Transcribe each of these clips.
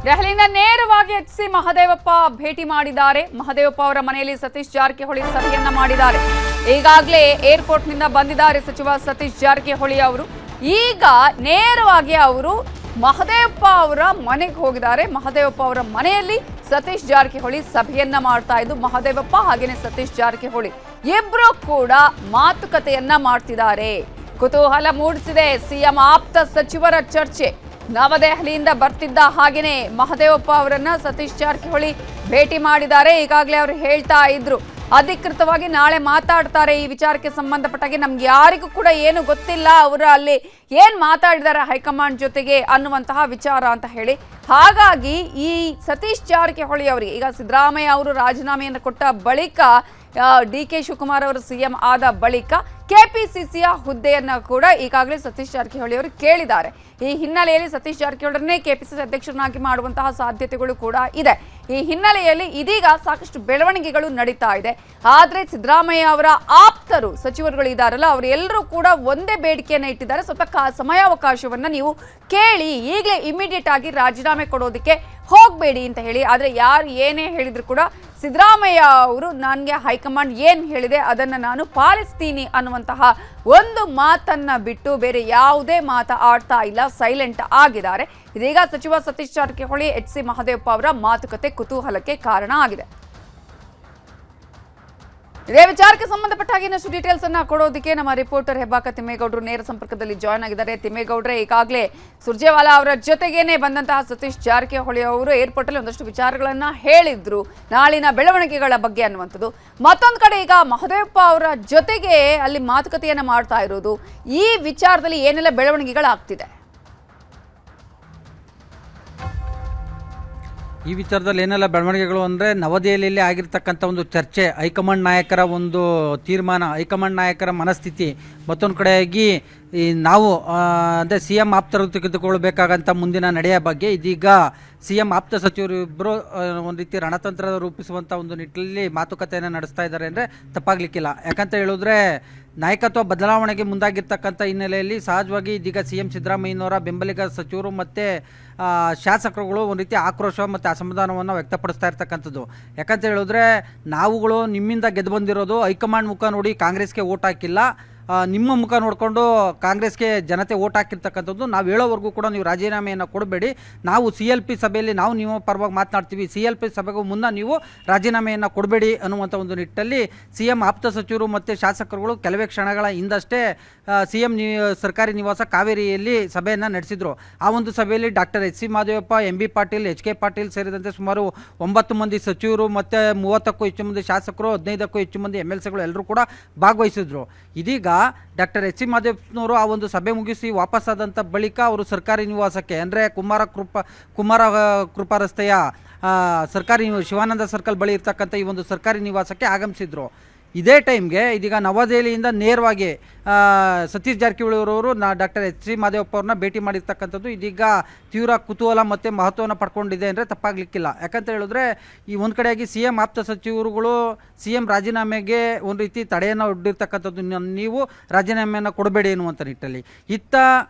ದೆಹಲಿಯಿಂದ ನೇರವಾಗಿ ಎಚ್.ಸಿ. ಮಹದೇವಪ್ಪ ಭೇಟಿ ಮಾಡಿದ್ದಾರೆ. ಮಹದೇವಪ್ಪ ಅವರ ಮನೆಯಲ್ಲಿ ಸತೀಶ್ ಜಾರಕಿಹೊಳಿ ಸಭೆಯನ್ನ ಮಾಡಿದ್ದಾರೆ. ಈಗಾಗಲೇ ಏರ್ಪೋರ್ಟ್ನಿಂದ ಬಂದಿದ್ದಾರೆ ಸಚಿವ ಸತೀಶ್ ಜಾರಕಿಹೊಳಿ ಅವರು. ಈಗ ನೇರವಾಗಿ ಅವರು ಮಹದೇವಪ್ಪ ಅವರ ಮನೆಗೆ ಹೋಗಿದ್ದಾರೆ. ಮಹದೇವಪ್ಪ ಅವರ ಮನೆಯಲ್ಲಿ ಸತೀಶ್ ಜಾರಕಿಹೊಳಿ ಸಭೆಯನ್ನ ಮಾಡ್ತಾ ಇದ್ದು ಮಹದೇವಪ್ಪ ಹಾಗೇನೆ ಸತೀಶ್ ಜಾರಕಿಹೊಳಿ ಇಬ್ರು ಕೂಡ ಮಾತುಕತೆಯನ್ನ ಮಾಡ್ತಿದ್ದಾರೆ. ಕುತೂಹಲ ಮೂಡಿಸಿದೆ ಸಿಎಂ ಆಪ್ತ ಸಚಿವರ ಚರ್ಚೆ. ನವದೆಹಲಿಯಿಂದ ಬರ್ತಿದ್ದ ಹಾಗೇನೆ ಮಹದೇವಪ್ಪ ಅವರನ್ನ ಸತೀಶ್ ಜಾರಕಿಹೊಳಿ ಭೇಟಿ ಮಾಡಿದ್ದಾರೆ. ಈಗಾಗಲೇ ಅವರು ಹೇಳ್ತಾ ಇದ್ರು ಅಧಿಕೃತವಾಗಿ ನಾಳೆ ಮಾತಾಡ್ತಾರೆ ಈ ವಿಚಾರಕ್ಕೆ ಸಂಬಂಧಪಟ್ಟಾಗೆ. ನಮ್ಗೆ ಯಾರಿಗೂ ಕೂಡ ಏನು ಗೊತ್ತಿಲ್ಲ ಅವರು ಅಲ್ಲಿ ಏನ್ ಮಾತಾಡಿದ್ದಾರೆ ಹೈಕಮಾಂಡ್ ಜೊತೆಗೆ ಅನ್ನುವಂತಹ ವಿಚಾರ ಅಂತ ಹೇಳಿ. ಹಾಗಾಗಿ ಈ ಸತೀಶ್ ಜಾರಕಿಹೊಳಿ ಅವರಿಗೆ ಈಗ ಸಿದ್ದರಾಮಯ್ಯ ಅವರು ರಾಜೀನಾಮೆಯನ್ನು ಕೊಟ್ಟ ಬಳಿಕ ಡಿ.ಕೆ. ಶಿವಕುಮಾರ್ ಅವರು ಸಿಎಂ ಆದ ಬಳಿಕ ಕೆಪಿಸಿಸಿಯ ಹುದ್ದೆಯನ್ನ ಕೂಡ ಈಗಾಗಲೇ ಸತೀಶ್ ಜಾರಕಿಹೊಳಿ ಅವರು ಕೇಳಿದ್ದಾರೆ. ಈ ಹಿನ್ನೆಲೆಯಲ್ಲಿ ಸತೀಶ್ ಜಾರಕಿಹೊಳಿಯನ್ನೇ ಕೆಪಿಸಿಸಿ ಅಧ್ಯಕ್ಷರನ್ನಾಗಿ ಮಾಡುವಂತಹ ಸಾಧ್ಯತೆಗಳು ಕೂಡ ಇದೆ. ಈ ಹಿನ್ನೆಲೆಯಲ್ಲಿ ಇದೀಗ ಸಾಕಷ್ಟು ಬೆಳವಣಿಗೆಗಳು ನಡೀತಾ ಇದೆ. ಆದ್ರೆ ಸಿದ್ದರಾಮಯ್ಯ ಅವರ ಆಪ್ತರು ಸಚಿವರುಗಳು ಇದ್ದಾರಲ್ಲ ಅವರೆಲ್ಲರೂ ಕೂಡ ಒಂದೇ ಬೇಡಿಕೆಯನ್ನು ಇಟ್ಟಿದ್ದಾರೆ. ಸ್ವಲ್ಪ ಸಮಯಾವಕಾಶವನ್ನ ನೀವು ಕೇಳಿ, ಈಗಲೇ ಇಮಿಡಿಯೇಟ್ ಆಗಿ ರಾಜೀನಾಮೆ ಕೊಡೋದಕ್ಕೆ ಹೋಗಬೇಡಿ ಅಂತ ಹೇಳಿ. ಆದ್ರೆ ಯಾರು ಏನೇ ಹೇಳಿದ್ರು ಕೂಡ ಸಿದ್ದರಾಮಯ್ಯ ಅವರು ನನಗೆ ಹೈಕಮಾಂಡ್ ಏನ್ ಹೇಳಿದೆ ಅದನ್ನ ನಾನು ಪಾಲಿಸ್ತೀನಿ ಅನ್ನುವಂತಹ ಒಂದು ಮಾತನ್ನ ಬಿಟ್ಟು ಬೇರೆ ಯಾವುದೇ ಆಡ್ತಾ ಇಲ್ಲ, ಸೈಲೆಂಟ್ ಆಗಿದ್ದಾರೆ. ಇದೀಗ ಸಚಿವ ಸತೀಶ್ ಜಾರಕಿಹೊಳಿ ಎಚ್.ಸಿ. ಮಹದೇವಪ್ಪ ಅವರ ಮಾತುಕತೆ ಕುತೂಹಲಕ್ಕೆ ಕಾರಣ ಆಗಿದೆ. ಇದೇ ವಿಚಾರಕ್ಕೆ ಸಂಬಂಧಪಟ್ಟ ಹಾಗೆ ಇನ್ನಷ್ಟು ಡೀಟೇಲ್ಸ್ ಅನ್ನ ಕೊಡೋದಕ್ಕೆ ನಮ್ಮ ರಿಪೋರ್ಟರ್ ಹೆಬ್ಬಾಕ ತಿಮ್ಮೇಗೌಡರು ನೇರ ಸಂಪರ್ಕದಲ್ಲಿ ಜಾಯ್ನ್ ಆಗಿದ್ದಾರೆ. ತಿಮ್ಮೇಗೌಡ್ರೆ, ಈಗಾಗಲೇ ಸುರ್ಜೇವಾಲಾ ಅವರ ಜೊತೆಗೇನೆ ಬಂದಂತಹ ಸತೀಶ್ ಜಾರಕಿಹೊಳಿ ಅವರು ಏರ್ಪೋರ್ಟ್ ಅಲ್ಲಿ ಒಂದಷ್ಟು ವಿಚಾರಗಳನ್ನ ಹೇಳಿದ್ರು ನಾಳಿನ ಬೆಳವಣಿಗೆಗಳ ಬಗ್ಗೆ ಅನ್ನುವಂಥದ್ದು. ಮತ್ತೊಂದು ಕಡೆ ಈಗ ಮಹದೇವಪ್ಪ ಅವರ ಜೊತೆಗೆ ಅಲ್ಲಿ ಮಾತುಕತೆಯನ್ನ ಮಾಡ್ತಾ ಇರೋದು, ಈ ವಿಚಾರದಲ್ಲಿ ಏನೆಲ್ಲ ಬೆಳವಣಿಗೆಗಳಾಗ್ತಿದೆ? ಈ ವಿಚಾರದಲ್ಲಿ ಏನೆಲ್ಲ ಬೆಳವಣಿಗೆಗಳು ಅಂದರೆ ನವದೆಹಲಿಯಲ್ಲಿ ಆಗಿರ್ತಕ್ಕಂಥ ಒಂದು ಚರ್ಚೆ, ಹೈಕಮಾಂಡ್ ನಾಯಕರ ಒಂದು ತೀರ್ಮಾನ, ಹೈಕಮಾಂಡ್ ನಾಯಕರ ಮನಸ್ಥಿತಿ, ಮತ್ತೊಂದು ಕಡೆಯಾಗಿ ನಾವು ಅಂದರೆ ಸಿ ಎಂ ಆಪ್ತರು ತೆಗೆದುಕೊಳ್ಬೇಕಾಗಂಥ ಮುಂದಿನ ನಡೆಯ ಬಗ್ಗೆ ಇದೀಗ ಸಿ ಎಂ ಆಪ್ತ ಸಚಿವರು ಇಬ್ಬರು ಒಂದು ರೀತಿ ರಣತಂತ್ರ ರೂಪಿಸುವಂಥ ಒಂದು ನಿಟ್ಟಿನಲ್ಲಿ ಮಾತುಕತೆಯನ್ನು ನಡೆಸ್ತಾ ಇದ್ದಾರೆ ಅಂದರೆ ತಪ್ಪಾಗಲಿಕ್ಕಿಲ್ಲ. ಯಾಕಂತ ಹೇಳಿದ್ರೆ ನಾಯಕತ್ವ ಬದಲಾವಣೆಗೆ ಮುಂದಾಗಿರ್ತಕ್ಕಂಥ ಹಿನ್ನೆಲೆಯಲ್ಲಿ ಸಹಜವಾಗಿ ಇದೀಗ ಸಿ ಎಂ ಸಿದ್ದರಾಮಯ್ಯನವರ ಬೆಂಬಲಿಗ ಸಚಿವರು ಮತ್ತು ಶಾಸಕರುಗಳು ಒಂದು ರೀತಿ ಆಕ್ರೋಶ ಮತ್ತು ಅಸಮಾಧಾನವನ್ನು ವ್ಯಕ್ತಪಡಿಸ್ತಾ ಇರ್ತಕ್ಕಂಥದ್ದು. ಯಾಕಂತ ಹೇಳಿದ್ರೆ ನಾವುಗಳು ನಿಮ್ಮಿಂದ ಗೆದ್ದು ಬಂದಿರೋದು ಹೈಕಮಾಂಡ್ ಮುಖ ನೋಡಿ ಕಾಂಗ್ರೆಸ್ಗೆ ಓಟ್ ಹಾಕಿಲ್ಲ, ನಿಮ್ಮ ಮುಖ ನೋಡಿಕೊಂಡು ಕಾಂಗ್ರೆಸ್ಗೆ ಜನತೆ ಓಟ್ ಹಾಕಿರ್ತಕ್ಕಂಥದ್ದು. ನಾವು ಹೇಳೋವರೆಗೂ ಕೂಡ ನೀವು ರಾಜೀನಾಮೆಯನ್ನು ಕೊಡಬೇಡಿ, ನಾವು CLP ಸಭೆಯಲ್ಲಿ ನಾವು ನೀವು ಪರವಾಗಿ ಮಾತನಾಡ್ತೀವಿ, CLP ಸಭೆಗೂ ಮುನ್ನ ನೀವು ರಾಜೀನಾಮೆಯನ್ನು ಕೊಡಬೇಡಿ ಅನ್ನುವಂಥ ಒಂದು ನಿಟ್ಟಲ್ಲಿ ಸಿ ಎಂ ಆಪ್ತ ಸಚಿವರು ಮತ್ತು ಶಾಸಕರುಗಳು ಕೆಲವೇ ಕ್ಷಣಗಳ ಹಿಂದಷ್ಟೇ ಸಿ ಎಂ ಸರ್ಕಾರಿ ನಿವಾಸ ಕಾವೇರಿಯಲ್ಲಿ ಸಭೆಯನ್ನು ನಡೆಸಿದರು. ಆ ಒಂದು ಸಭೆಯಲ್ಲಿ doctor H C. Mahadevappa, M B. Patil, H.K. Patil ಸೇರಿದಂತೆ ಸುಮಾರು 9 ಮಂದಿ ಸಚಿವರು ಮತ್ತು 30ಕ್ಕೂ ಹೆಚ್ಚು ಮಂದಿ ಶಾಸಕರು, 15ಕ್ಕೂ ಹೆಚ್ಚು ಮಂದಿ MLCಗಳು ಎಲ್ಲರೂ ಕೂಡ ಭಾಗವಹಿಸಿದ್ರು. ಇದೀಗ ಡಾಕ್ಟರ್ ಎಚ್.ಸಿ. ಮಹದೇವಪ್ಪನವರು ಆ ಒಂದು ಸಭೆ ಮುಗಿಸಿ ವಾಪಸ್ಸಾದಂಥ ಬಳಿಕ ಅವರು ಸರ್ಕಾರಿ ನಿವಾಸಕ್ಕೆ ಅಂದರೆ ಕುಮಾರ ಕೃಪಾ ರಸ್ತೆಯ ಸರ್ಕಾರಿ ಶಿವಾನಂದ ಸರ್ಕಲ್ ಬಳಿ ಇರ್ತಕ್ಕಂಥ ಈ ಒಂದು ಸರ್ಕಾರಿ ನಿವಾಸಕ್ಕೆ ಆಗಮಿಸಿದ್ರು. ಇದೇ ಟೈಮ್ಗೆ ಇದೀಗ ನವದೆಹಲಿಯಿಂದ ನೇರವಾಗಿ ಸತೀಶ್ ಜಾರಕಿಹೊಳಿ ಅವರು ಡಾಕ್ಟರ್ ಎಚ್.ಸಿ. ಮಹದೇವಪ್ಪ ಅವ್ರನ್ನ ಭೇಟಿ ಮಾಡಿರ್ತಕ್ಕಂಥದ್ದು ಇದೀಗ ತೀವ್ರ ಕುತೂಹಲ ಮತ್ತು ಮಹತ್ವವನ್ನು ಪಡ್ಕೊಂಡಿದೆ ಅಂದರೆ ತಪ್ಪಾಗಲಿಕ್ಕಿಲ್ಲ. ಯಾಕಂತ ಹೇಳಿದ್ರೆ ಈ ಒಂದು ಕಡೆಯಾಗಿ ಸಿ ಎಂ ಆಪ್ತ ಸಚಿವರುಗಳು ಸಿ ಎಂ ರಾಜೀನಾಮೆಗೆ ಒಂದು ರೀತಿ ತಡೆಯನ್ನು ಒಡ್ಡಿರ್ತಕ್ಕಂಥದ್ದು, ನೀವು ರಾಜೀನಾಮೆಯನ್ನು ಕೊಡಬೇಡಿ ಎನ್ನುವಂಥ ನಿಟ್ಟಲ್ಲಿ. ಇತ್ತ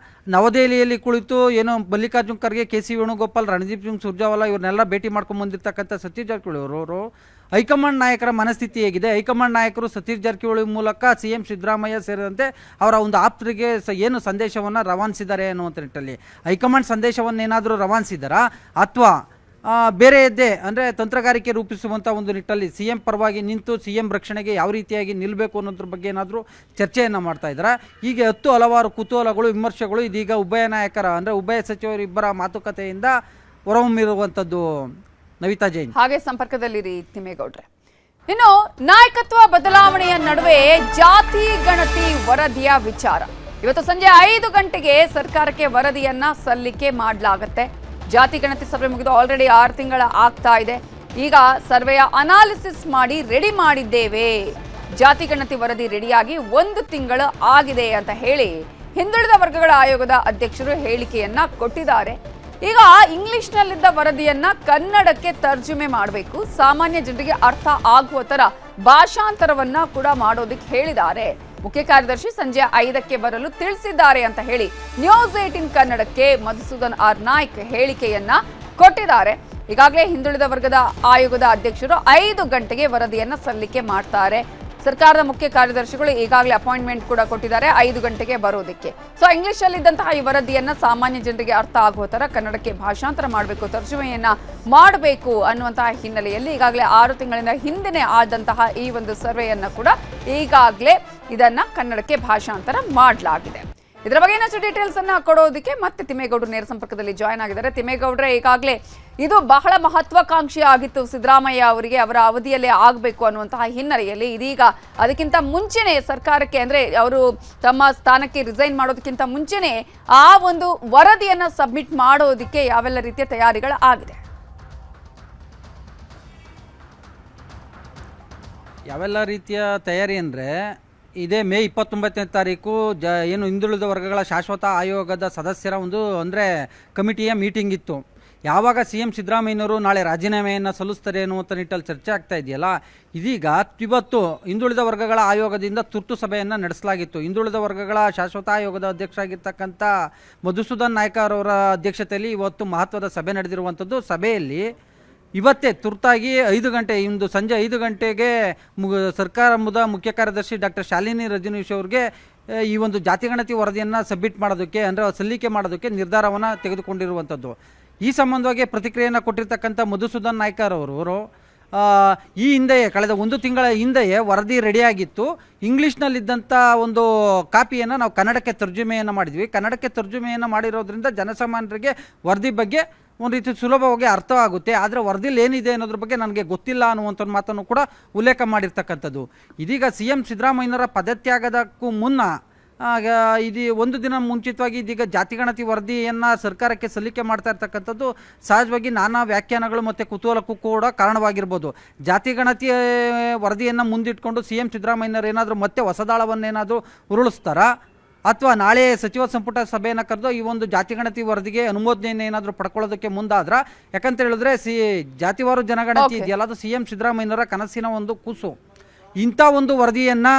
ನವದೆಹಲಿಯಲ್ಲಿ ಕುಳಿತು ಏನೋ ಮಲ್ಲಿಕಾರ್ಜುನ್ ಖರ್ಗೆ, ಕೆ.ಸಿ. ವೇಣುಗೋಪಾಲ್, ರಣದೀಪ್ ಸಿಂಗ್ ಸುರ್ಜೇವಾಲಾ ಇವ್ರನ್ನೆಲ್ಲ ಭೇಟಿ ಮಾಡ್ಕೊಂಡು ಬಂದಿರ್ತಕ್ಕಂಥ ಸತೀಶ್ ಜಾರಕಿಹೊಳಿ ಅವರು ಹೈಕಮಾಂಡ್ ನಾಯಕರ ಮನಸ್ಥಿತಿ ಹೇಗಿದೆ, ಹೈಕಮಾಂಡ್ ನಾಯಕರು ಸತೀಶ್ ಜಾರಕಿಹೊಳಿ ಮೂಲಕ ಸಿ ಎಂ ಸಿದ್ದರಾಮಯ್ಯ ಸೇರಿದಂತೆ ಅವರ ಒಂದು ಆಪ್ತರಿಗೆ ಏನು ಸಂದೇಶವನ್ನು ರವಾನಿಸಿದ್ದಾರೆ ಅನ್ನುವಂಥ ನಿಟ್ಟಲ್ಲಿ ಹೈಕಮಾಂಡ್ ಸಂದೇಶವನ್ನು ಏನಾದರೂ ರವಾನಿಸಿದಾರಾ ಅಥವಾ ಬೇರೆಯದ್ದೇ ಅಂದರೆ ತಂತ್ರಗಾರಿಕೆ ರೂಪಿಸುವಂಥ ಒಂದು ನಿಟ್ಟಲ್ಲಿ ಸಿ ಎಂ ಪರವಾಗಿ ನಿಂತು ಸಿ ಎಂ ರಕ್ಷಣೆಗೆ ಯಾವ ರೀತಿಯಾಗಿ ನಿಲ್ಲಬೇಕು ಅನ್ನೋದ್ರ ಬಗ್ಗೆ ಏನಾದರೂ ಚರ್ಚೆಯನ್ನು ಮಾಡ್ತಾ ಇದ್ದಾರೆ. ಹೀಗೆ ಹಲವಾರು ಕುತೂಹಲಗಳು, ವಿಮರ್ಶೆಗಳು ಇದೀಗ ಉಭಯ ನಾಯಕರ ಅಂದರೆ ಉಭಯ ಸಚಿವರಿಬ್ಬರ ಮಾತುಕತೆಯಿಂದ ಹೊರಹೊಮ್ಮಿರುವಂಥದ್ದು. ನವಿತಾ ಜೈನ್ ಹಾಗೆ ಸಂಪರ್ಕದಲ್ಲಿರಿ ತಿಮ್ಮೇಗೌಡ್ರೆ. ಇನ್ನು ನಾಯಕತ್ವ ಬದಲಾವಣೆಯ ನಡುವೆ ಜಾತಿ ಗಣತಿ ವರದಿಯ ವಿಚಾರ ಇವತ್ತು ಸಂಜೆ 5 ಗಂಟೆಗೆ ಸರ್ಕಾರಕ್ಕೆ ವರದಿಯನ್ನ ಸಲ್ಲಿಕೆ ಮಾಡಲಾಗುತ್ತೆ. ಜಾತಿ ಗಣತಿ ಸರ್ವೆ ಮುಗಿದು ಆಲ್ರೆಡಿ 6 ತಿಂಗಳ ಆಗ್ತಾ ಇದೆ. ಈಗ ಸರ್ವೆಯ ಅನಾಲಿಸಿಸ್ ಮಾಡಿ ರೆಡಿ ಮಾಡಿದ್ದೇವೆ, ಜಾತಿ ಗಣತಿ ವರದಿ ರೆಡಿಯಾಗಿ 1 ತಿಂಗಳು ಆಗಿದೆ ಅಂತ ಹೇಳಿ ಹಿಂದುಳಿದ ವರ್ಗಗಳ ಆಯೋಗದ ಅಧ್ಯಕ್ಷರು ಹೇಳಿಕೆಯನ್ನ ಕೊಟ್ಟಿದ್ದಾರೆ. ಈಗ ಇಂಗ್ಲಿಷ್ನಲ್ಲಿದ್ದ ವರದಿಯನ್ನ ಕನ್ನಡಕ್ಕೆ ತರ್ಜುಮೆ ಮಾಡಬೇಕು, ಸಾಮಾನ್ಯ ಜನರಿಗೆ ಅರ್ಥ ಆಗುವ ತರ ಭಾಷಾಂತರವನ್ನ ಕೂಡ ಮಾಡೋದಕ್ಕೆ ಹೇಳಿದ್ದಾರೆ. ಮುಖ್ಯ ಕಾರ್ಯದರ್ಶಿ ಸಂಜೆ 5ಕ್ಕೆ ಬರಲು ತಿಳಿಸಿದ್ದಾರೆ ಅಂತ ಹೇಳಿ ನ್ಯೂಸ್ 18 ಕನ್ನಡಕ್ಕೆ ಮಧುಸೂದನ್ ಆರ್ ನಾಯ್ಕ್ ಹೇಳಿಕೆಯನ್ನ ಕೊಟ್ಟಿದ್ದಾರೆ. ಈಗಾಗಲೇ ಹಿಂದುಳಿದ ವರ್ಗದ ಆಯೋಗದ ಅಧ್ಯಕ್ಷರು 5 ಗಂಟೆಗೆ ವರದಿಯನ್ನ ಸಲ್ಲಿಕೆ ಮಾಡ್ತಾರೆ. ಸರ್ಕಾರದ ಮುಖ್ಯ ಕಾರ್ಯದರ್ಶಿಗಳು ಈಗಾಗಲೇ ಅಪಾಯಿಂಟ್ಮೆಂಟ್ ಕೂಡ ಕೊಟ್ಟಿದ್ದಾರೆ 5 ಗಂಟೆಗೆ ಬರೋದಕ್ಕೆ. ಸೊ ಇಂಗ್ಲಿಷ್ ಅಲ್ಲಿ ಇದ್ದಂತಹ ಈ ವರದಿಯನ್ನ ಸಾಮಾನ್ಯ ಜನರಿಗೆ ಅರ್ಥ ಆಗುವ ತರ ಕನ್ನಡಕ್ಕೆ ಭಾಷಾಂತರ ಮಾಡಬೇಕು, ತರ್ಜುಮೆಯನ್ನ ಮಾಡಬೇಕು ಅನ್ನುವಂತಹ ಹಿನ್ನೆಲೆಯಲ್ಲಿ ಈಗಾಗಲೇ 6 ತಿಂಗಳಿಂದ ಹಿಂದೆನೆ ಆದಂತಹ ಈ ಒಂದು ಸರ್ವೆಯನ್ನ ಕೂಡ ಈಗಾಗಲೇ ಇದನ್ನ ಕನ್ನಡಕ್ಕೆ ಭಾಷಾಂತರ ಮಾಡಲಾಗಿದೆ. ಇದರ ಬಗ್ಗೆ ಇನ್ನಷ್ಟು ಡೀಟೇಲ್ಸ್ ಅನ್ನ ಕೊಡೋದಕ್ಕೆ ಮತ್ತೆ ತಿಮ್ಮೇಗೌಡರು ನೇರ ಸಂಪರ್ಕದಲ್ಲಿ ಜಾಯ್ನ್ ಆಗಿದ್ದಾರೆ. ತಿಮ್ಮೇಗೌಡ್ರೆ, ಈಗಾಗಲೇ ಇದು ಬಹಳ ಮಹತ್ವಾಕಾಂಕ್ಷಿ ಆಗಿತ್ತು ಸಿದ್ದರಾಮಯ್ಯ ಅವರಿಗೆ, ಅವರ ಅವಧಿಯಲ್ಲೇ ಆಗಬೇಕು ಅನ್ನುವಂತಹ ಹಿನ್ನೆಲೆಯಲ್ಲಿ ಇದೀಗ ಅದಕ್ಕಿಂತ ಮುಂಚೆನೆ ಸರ್ಕಾರಕ್ಕೆ ಅಂದ್ರೆ ಅವರು ತಮ್ಮ ಸ್ಥಾನಕ್ಕೆ ರಿಸೈನ್ ಮಾಡೋದಕ್ಕಿಂತ ಮುಂಚೆನೆ ಆ ಒಂದು ವರದಿಯನ್ನ ಸಬ್ಮಿಟ್ ಮಾಡೋದಕ್ಕೆ ಯಾವೆಲ್ಲ ರೀತಿಯ ತಯಾರಿಗಳು ಆಗಿದೆ? ಯಾವೆಲ್ಲ ರೀತಿಯ ತಯಾರಿ ಅಂದರೆ ಇದೇ ಮೇ 29ನೇ ತಾರೀಕು ಏನು ಹಿಂದುಳಿದ ವರ್ಗಗಳ ಶಾಶ್ವತ ಆಯೋಗದ ಸದಸ್ಯರ ಒಂದು ಅಂದರೆ ಕಮಿಟಿಯ ಮೀಟಿಂಗ್ ಇತ್ತು. ಯಾವಾಗ CM ಸಿದ್ದರಾಮಯ್ಯನವರು ನಾಳೆ ರಾಜೀನಾಮೆಯನ್ನು ಸಲ್ಲಿಸ್ತಾರೆ ಅನ್ನುವಂಥ ನಿಟ್ಟಲ್ಲಿ ಚರ್ಚೆ ಆಗ್ತಾ ಇದೆಯಲ್ಲ, ಇದೀಗ ಇವತ್ತು ಹಿಂದುಳಿದ ವರ್ಗಗಳ ಆಯೋಗದಿಂದ ತುರ್ತು ಸಭೆಯನ್ನು ನಡೆಸಲಾಗಿತ್ತು. ಹಿಂದುಳಿದ ವರ್ಗಗಳ ಶಾಶ್ವತ ಆಯೋಗದ ಅಧ್ಯಕ್ಷರಾಗಿರ್ತಕ್ಕಂಥ ಮಧುಸೂದನ್ ನಾಯ್ಕರ್ ಅವರ ಅಧ್ಯಕ್ಷತೆಯಲ್ಲಿ ಇವತ್ತು ಮಹತ್ವದ ಸಭೆ ನಡೆದಿರುವಂಥದ್ದು. ಸಭೆಯಲ್ಲಿ ಇವತ್ತೇ ತುರ್ತಾಗಿ 5 ಗಂಟೆ ಇಂದು ಸಂಜೆ 5 ಗಂಟೆಗೆ ಸರ್ಕಾರದ ಮುಖ್ಯ ಕಾರ್ಯದರ್ಶಿ ಡಾಕ್ಟರ್ ಶಾಲಿನಿ ರಜನೀಶ್ ಅವ್ರಿಗೆ ಈ ಒಂದು ಜಾತಿಗಣತಿ ವರದಿಯನ್ನು ಸಬ್ಮಿಟ್ ಮಾಡೋದಕ್ಕೆ ಅಂದರೆ ಸಲ್ಲಿಕೆ ಮಾಡೋದಕ್ಕೆ ನಿರ್ಧಾರವನ್ನು ತೆಗೆದುಕೊಂಡಿರುವಂಥದ್ದು. ಈ ಸಂಬಂಧವಾಗಿ ಪ್ರತಿಕ್ರಿಯೆಯನ್ನು ಕೊಟ್ಟಿರ್ತಕ್ಕಂಥ ಮಧುಸೂದನ್ ನಾಯ್ಕರ್ ಅವರು ಈ ಹಿಂದೆಯೇ ಕಳೆದ 1 ತಿಂಗಳ ಹಿಂದೆಯೇ ವರದಿ ರೆಡಿಯಾಗಿತ್ತು. ಇಂಗ್ಲೀಷ್ನಲ್ಲಿದ್ದಂಥ ಒಂದು ಕಾಪಿಯನ್ನು ನಾವು ಕನ್ನಡಕ್ಕೆ ತರ್ಜುಮೆಯನ್ನು ಮಾಡಿದ್ವಿ. ಕನ್ನಡಕ್ಕೆ ತರ್ಜುಮೆಯನ್ನು ಮಾಡಿರೋದ್ರಿಂದ ಜನಸಾಮಾನ್ಯರಿಗೆ ವರದಿ ಬಗ್ಗೆ ಒಂದು ರೀತಿ ಸುಲಭವಾಗಿ ಅರ್ಥವಾಗುತ್ತೆ. ಆದರೆ ವರದಿಲಿ ಏನಿದೆ ಅನ್ನೋದ್ರ ಬಗ್ಗೆ ನನಗೆ ಗೊತ್ತಿಲ್ಲ ಅನ್ನುವಂಥ ಮಾತನ್ನು ಕೂಡ ಉಲ್ಲೇಖ ಮಾಡಿರ್ತಕ್ಕಂಥದ್ದು. ಇದೀಗ CM ಸಿದ್ದರಾಮಯ್ಯನವರ ಪದತ್ಯಾಗದಕ್ಕೂ ಮುನ್ನ ಇದು 1 ದಿನ ಮುಂಚಿತವಾಗಿ ಇದೀಗ ಜಾತಿಗಣತಿ ವರದಿಯನ್ನು ಸರ್ಕಾರಕ್ಕೆ ಸಲ್ಲಿಕೆ ಮಾಡ್ತಾ ಇರ್ತಕ್ಕಂಥದ್ದು ಸಹಜವಾಗಿ ನಾನಾ ವ್ಯಾಖ್ಯಾನಗಳು ಮತ್ತು ಕುತೂಹಲಕ್ಕೂ ಕೂಡ ಕಾರಣವಾಗಿರ್ಬೋದು. ಜಾತಿಗಣತಿ ವರದಿಯನ್ನು ಮುಂದಿಟ್ಕೊಂಡು CM ಸಿದ್ದರಾಮಯ್ಯನವರು ಏನಾದರೂ ಮತ್ತೆ ಹೊಸದಾಳವನ್ನೇನಾದರೂ ಉರುಳಿಸ್ತಾರಾ, ಅಥವಾ ನಾಳೆ ಸಚಿವ ಸಂಪುಟ ಸಭೆಯನ್ನು ಕರೆದು ಈ ಒಂದು ಜಾತಿಗಣತಿ ವರದಿಗೆ ಅನುಮೋದನೆಯನ್ನು ಏನಾದರೂ ಪಡ್ಕೊಳ್ಳೋದಕ್ಕೆ ಮುಂದಾದ್ರ? ಯಾಕಂತ ಹೇಳಿದ್ರೆ ಜಾತಿವಾರು ಜನಗಣತಿ ಇದೆಯಲ್ಲ, ಅದು CM ಸಿದ್ದರಾಮಯ್ಯನವರ ಕನಸಿನ ಒಂದು ಕೂಸು. ಇಂಥ ಒಂದು ವರದಿಯನ್ನು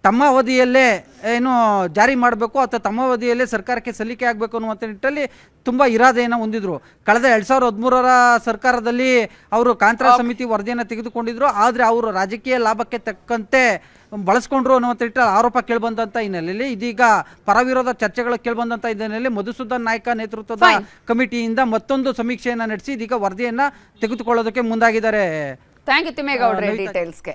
ತಮ್ಮ ಅವಧಿಯಲ್ಲೇ ಏನು ಜಾರಿ ಮಾಡಬೇಕು ಅಥವಾ ತಮ್ಮ ಅವಧಿಯಲ್ಲೇ ಸರ್ಕಾರಕ್ಕೆ ಸಲ್ಲಿಕೆ ಆಗಬೇಕು ಅನ್ನುವಂಥ ನಿಟ್ಟಲ್ಲಿ ತುಂಬ ಇರಾದೆಯನ್ನು ಹೊಂದಿದ್ರು. ಕಳೆದ 2013ರ ಸರ್ಕಾರದಲ್ಲಿ ಅವರು ಕಾಂತರ ಸಮಿತಿ ವರದಿಯನ್ನು ತೆಗೆದುಕೊಂಡಿದ್ರು. ಆದರೆ ಅವರು ರಾಜಕೀಯ ಲಾಭಕ್ಕೆ ತಕ್ಕಂತೆ ಬಳಸ್ಕೊಂಡ್ರು ಅನ್ನುವಂಥ ನಿಟ್ಟಲ್ಲಿ ಆರೋಪ ಕೇಳಿಬಂದಂಥ ಹಿನ್ನೆಲೆಯಲ್ಲಿ ಇದೀಗ ಪರವಿರೋಧ ಚರ್ಚೆಗಳು ಕೇಳಿಬಂದಂಥ ಹಿನ್ನೆಲೆಯಲ್ಲಿ ಮಧುಸೂದನ್ ನಾಯ್ಕ ನೇತೃತ್ವದ ಕಮಿಟಿಯಿಂದ ಮತ್ತೊಂದು ಸಮೀಕ್ಷೆಯನ್ನು ನಡೆಸಿ ಇದೀಗ ವರದಿಯನ್ನು ತೆಗೆದುಕೊಳ್ಳೋದಕ್ಕೆ ಮುಂದಾಗಿದ್ದಾರೆ. ಥ್ಯಾಂಕ್ ಯು ತಿಮ್ಮೇಗೌಡ್ರೆ ಡೀಟೇಲ್ಸ್ಗೆ.